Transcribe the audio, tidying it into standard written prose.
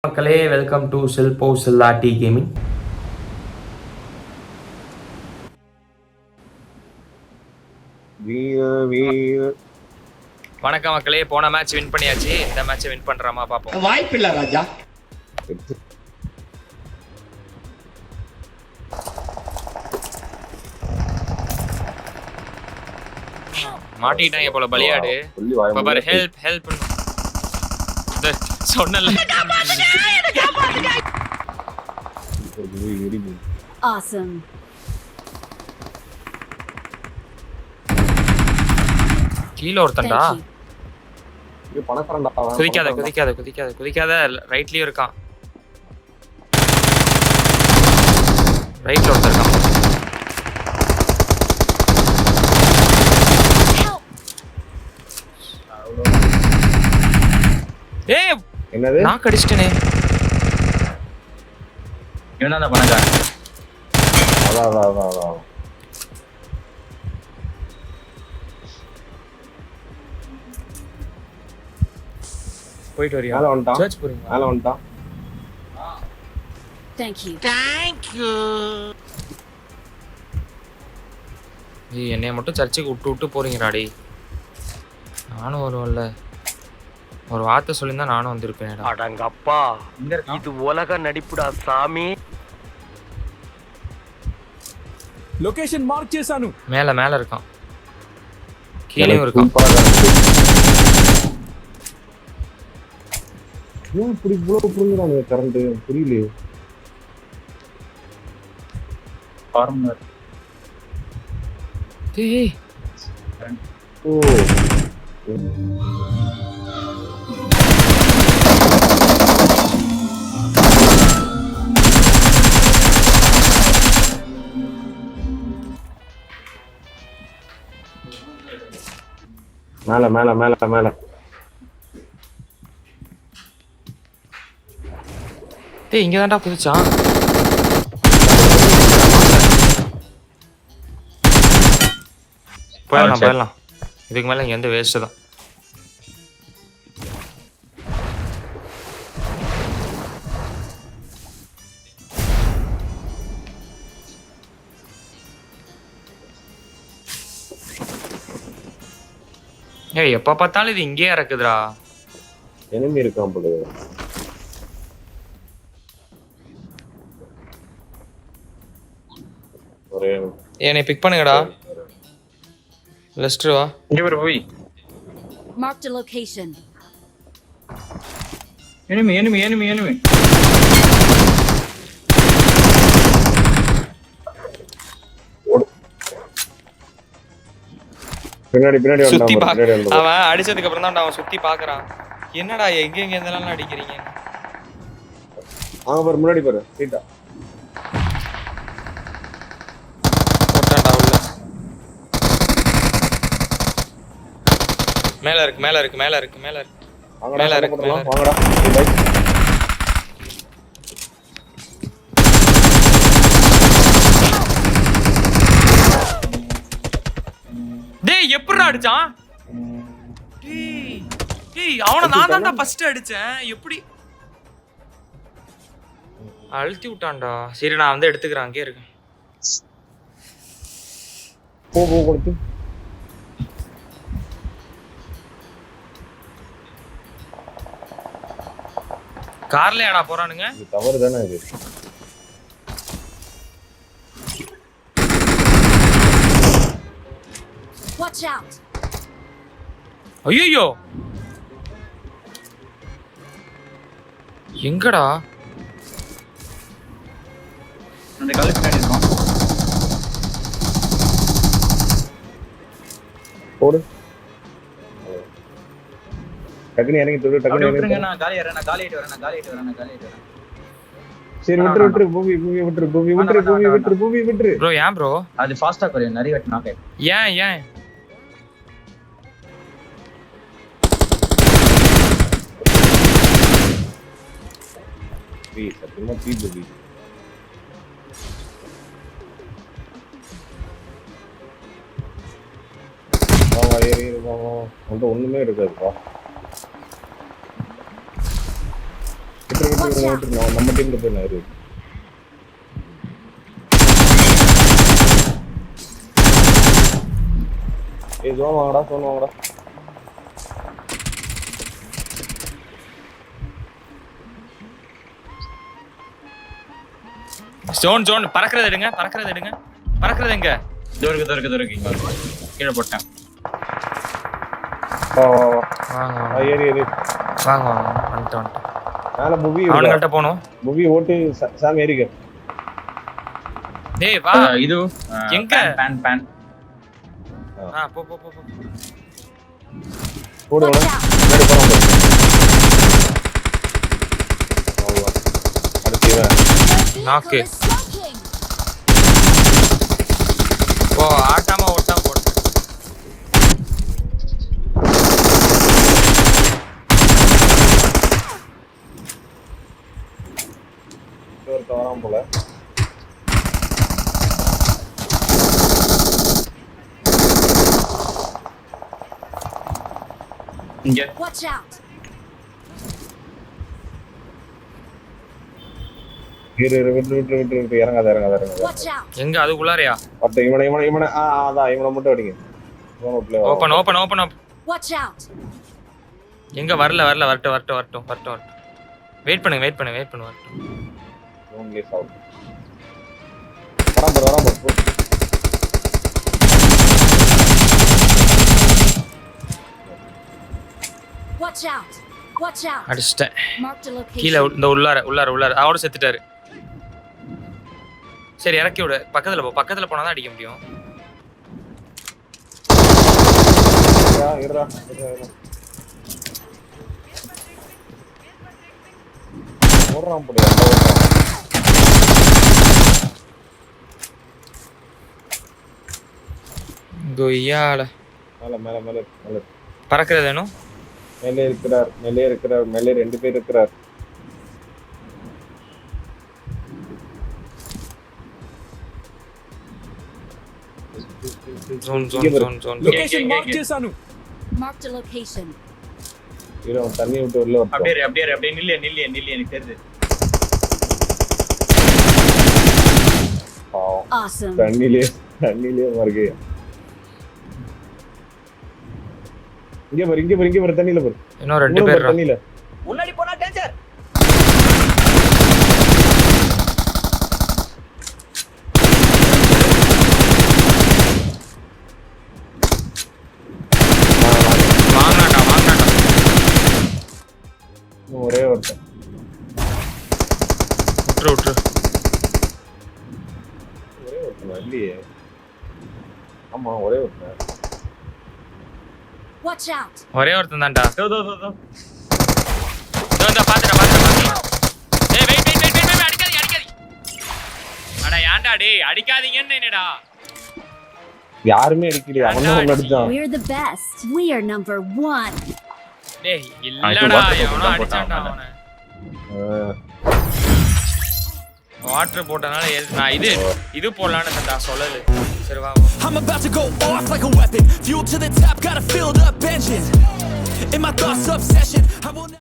மக்களே, welcome to செல்போ செல்லாட்டி gaming. வணக்கம் மக்களே, போன மேட்ச் வின் பண்ணியாச்சு. இந்த மேட்சை வின் பண்றாமா பாப்போம். வாய்ப்பில்லை ராஜா. மாட்டிட்டாங்க போல பலியாடு. பாரு, ஹெல்ப் ஹெல்ப் சொன்னல. Awesome. கீழ ஒருத்தன்டா. இது பணக்காரன்டா. குதிக்காத குதிக்காத குதிக்காத குதிக்காத. ரைட்லயே இருக்கான். ரைட்ல ஒருத்தன் இருக்கான். ஏய், என்னது? நான் கடிச்சிட்டேனே. இவன் தான் பணக்காரன். அதான். போயிட்டு வரியா? மேல வந்துட்டான். சர்ச் போறீங்களா? மேல வந்துட்டான். Thank you. ஏய், என்னைய மட்டும் சர்ச்சுக்கு விட்டு போறீங்கடாடி. நானும் வருவேன்ல. ஒரு வார்த்தை சொல்லியிருந்தா நானும் வந்திருப்பேன். அடங்கப்பா, இது உலக நடிப்புடா சாமி. లొకేషన్ మార్క్ చేశాను. மேல மேல இருக்கான். கீழேயும் இருக்கான். ஏன் இப்படி இவ்வளவு புரிஞ்சுறானுங்க கரண்ட்? புரியலையே. ஃபார்மர். ஏய், ஓ, மேல மேல மேல மேல. டேய், இங்க தான்டா குதிச்சான். போயிடலாம். இதுக்கு மேல இங்க எந்த வேஸ்ட் தான். ஏய், எப்ப பார்த்தாலும் இது இங்கேயே இறக்குதுடா. எனிமி இருக்கான் போல. ஒரே என்னை பிக் பண்ணுங்கடா. லெஸ்டர் வா. இங்க வர போய். Marked a location. enemy. பின்னாடி சுத்தி வந்தான். பின்னாடி பாக்க. வந்தான். அவன் அடிச்சதுக்கு அப்புறம் தான் அவன் சுத்தி பாக்குறான். என்னடா எங்க இருந்தெல்லாம் அடிக்கிறீங்க? அங்க பாரு, முன்னாடி பாரு. சீட்டா போட்டான்டா உள்ள. மேல இருக்கு. மேல இருக்கு. வாங்கடா. டேய், எப்படிடா அடிச்சான்? டேய், அவனை நான் தான்டா ஃபர்ஸ்ட் அடிச்சேன். எப்படி அழுத்தி விட்டான்டா. சரி, நான் வந்து எடுத்துக்கிறேன். அங்கே இருக்கேன். போ கொடுத்து. கார்ல ஏடா போறானுங்க? இது தவறு தானே இது. Watch out. ஐயோ, எங்கடா? அந்த கால் பின்னாடி இருக்கான். போடு. டக்குனு இறங்கி தொடு. விட்டுருங்க. நான் காலி ஆயிட்டு வரேன். சரி, விட்டுரு. பூமி விட்டுரு. ப்ரோ, ஏன் ப்ரோ? அது ஃபாஸ்டா குறையும். நிறைய வெட்டி நாக் ஆயிடும். ஏன் சத்தியமா தீபதி. அவங்க ஏறி உங்கள்கிட்ட ஒண்ணுமே இருக்காதுப்பா. விட்டு நம்ம டீம்ல போய் நான் இருக்கு. ஜோன் வாங்கடா, ஜோன் வாங்கடா. ஜோன் பறக்கிறது எடுங்க, பறக்கிறது எடுங்க. பறக்கிறது எங்க? தூருக்கு இங்க கீழே போட்டேன். வாங்க ஏறி வாங்க வந்துட்டோம். மேல புவி அவனுங்கள்ட்ட போகணும். புவி ஓட்டு சாமி ஏறிக்க. டேய் வா. இது எங்க? பேன் போ போடு Watch வேணா. out! முன்னாடி போறான் பாரு. அவ்வளவுதான். அடுத்து இவன். The Knock vehicle it. is smoking! போ. ஆட்டாம ஓட்டாம போடு. ஒருத்த வரான் போல. இங்க Watch out! விட்டு இறங்காத. Watch out! எங்க அதுக்குள்ளாரையா? ஒருத்த இவனை அதான் இவனை மட்டும் அடிங்க. ஓபன். Watch out! எங்க வரல வரட்டும். வெயிட் பண்ணுங்க வரட்டும். only south. வரான் பாரு. Watch out! Watch out! அடிச்சிட்டேன். Marked a கீழ location. இந்த உள்ளார அவரோட செத்துட்டாரு. சரி இறக்கி விடு. பக்கத்துல போனா தான் அடிக்க முடியும். இருடா. ஓடுறான் போல. கொய்யால மேல பறக்கிறது வேணும். மேலே இருக்கிறார். மேலே 2 பேர் இருக்கிறார். ஜோன். లొకేషన్ మార్క్ చేశాను. Marked a location. அவன் தண்ணி விட்டு வெளில வரட்டும். அப்படியே நில்லு எனக்கு தெரியுது. பாவம். Awesome. தண்ணிலே மறுக்கு. இங்க பாரு தண்ணில பாரு. இன்னும் 2 பேர் தண்ணில. முன்னாடி போனா டேஞ்சர். வாங்கடா. ஒரே ஒருத்தன். விட்டுரு. ஒரே ஒருத்தன் இல்லையே. ஆமா ஒரே ஒருத்தன். Watch out! ஒரே ஒருத்தன் தான்டா. தோ பாத்துடா. ஏய் வெயிட் அடிக்காதீங்க. அட ஏன்டா டேய் அடிக்காதீங்கன்னு என்னடா? யாருமே அடிக்கலையே. அவன் தான் அடிச்சான். We're the best. We are number 1. டேய் இல்லடா எவனோ அடிச்சான்டா அவனை. வாட்டர் போட்டனால நான் இது போடலான்னு தந்தா சொல்லல. சரி வா. I'm about to go off like a weapon. Fuel to the top, got a filled up engine. In my thoughts obsession, I will